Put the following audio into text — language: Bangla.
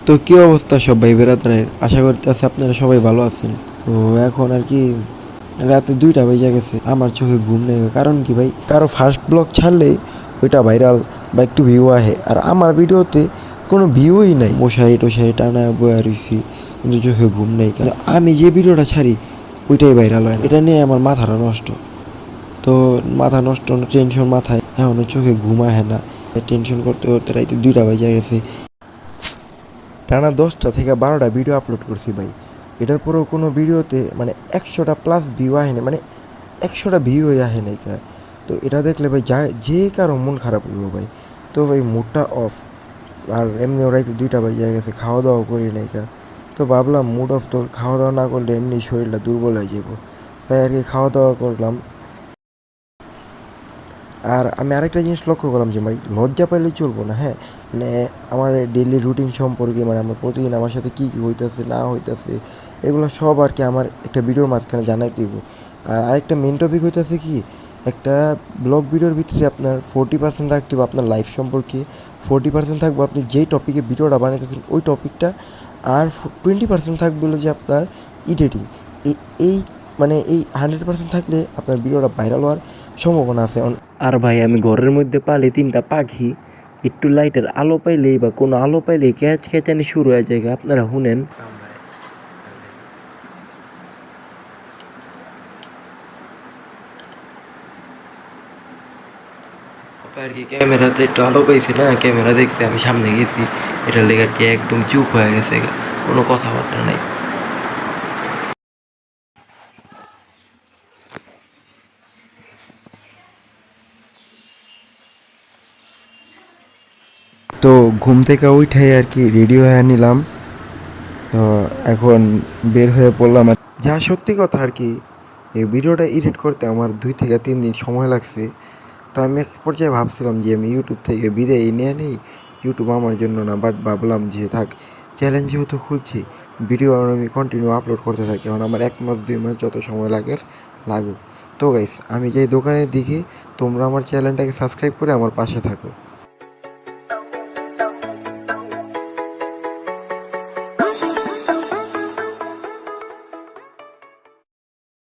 তো কী অবস্থা সব ভাই বেড়াতারের, আশা করতেছি আপনারা সবাই ভালো আছেন। তো এখন আর কি রাতে 2টা বেজে গেছে, আমার চোখে ঘুম নেই। কারণ কি ভাই, কারো ফার্স্ট ব্লগ ছাড়লেই ওইটা ভাইরাল বা একটু ভিউ আহে, আর আমার ভিডিওতে কোনো ভিউই নাই। মশারি টশারি টানা বয়া রইছি, কিন্তু চোখে ঘুম নেই। আমি যে ভিডিওটা ছাড়ি ওইটাই ভাইরাল হয় না, এটা নিয়ে আমার মাথাটা নষ্ট। তো মাথা নষ্ট, টেনশন মাথায়, এখনও চোখে ঘুম আহে না। টেনশন করতে করতে রাইতে 2টা বেজে গেছে। টানা 10টা থেকে 12টা ভিডিও আপলোড করছি ভাই। এটার পরেও কোনো ভিডিওতে মানে 100টা প্লাস ভিউ আহে না, মানে 100টা ভিউই আহে নাই কা। তো এটা দেখলে ভাই যে কারো মন খারাপ হইব ভাই। তো ভাই মুডটা অফ। আর এমনি রাইতে 2টা বেজে গেছে, খাওয়া দাওয়া করি নাই কা। তো ভাবলাম মুড অফ, তো খাওয়া দাওয়া না করলে এমনি শরীরটা দুর্বল হয়ে যাব। তাই আর কি খাওয়া দাওয়া করলাম। আর আমি আরেকটা জিনিস লক্ষ্য করলাম যে ভাই, লজ্জা পাইলেই চলবো না, হ্যাঁ। মানে আমার ডেইলি রুটিন সম্পর্কে, মানে আমার প্রতিদিন আমার সাথে কী কী হইতেছে না হইতেছে, এগুলো সব আর কি আমার একটা ভিডিওর মাঝখানে জানাই দিব। আর আরেকটা মেন টপিক হইতেছে কি, একটা ব্লগ ভিডিওর ভিতরে আপনার 40% রাখতে হবে আপনার লাইফ সম্পর্কে, 40% থাকবে আপনি যেই টপিকে ভিডিওটা বানাইতেছেন ওই টপিকটা, আর 20% থাকবে হলো যে আপনার এডিটিং। এই মানে এই 100% থাকলে আপনার ভিডিওটা ভাইরাল হওয়ার সম্ভাবনা আছে। আর ভাই আমি ঘরের মধ্যে পালি 3টা পাখি, একটু লাইটের আলো পাইলেই বা কোনো আলো পাইলেই খেঁচানি শুরু হয়ে যায়, আপনারা শুনেন। আর কি ক্যামেরাতে একটু আলো পাইছি না, ক্যামেরা দেখছি, আমি সামনে গেছি, এটার লেগে আর কি একদম চুপ হয়ে গেছে, কোনো কথাবার্তা নাই। তো ঘুম থেকে উঠে আর কি রেডি হয়ে নিলাম। তো এখন বের হয়ে পড়লাম। আর যা সত্যি কথা আর কি, এই ভিডিওটা এডিট করতে আমার 2 থেকে 3 দিন সময় লাগছে। তো আমি এক পর্যায়ে ভাবছিলাম যে আমি ইউটিউব থেকে বিদায় নিয়ে নেই, ইউটিউব আমার জন্য না। বাট ভাবলাম যে থাক, চ্যালেঞ্জ যেহেতু খুলছি, ভিডিও আমি কন্টিনিউ আপলোড করতে থাকি। এখন আমার 1 মাস 2 মাস যত সময় লাগুক। তো গাইস, আমি যাই দোকানের দিকে, তোমরা আমার চ্যানেলটাকে সাবস্ক্রাইব করে আমার পাশে থাকো।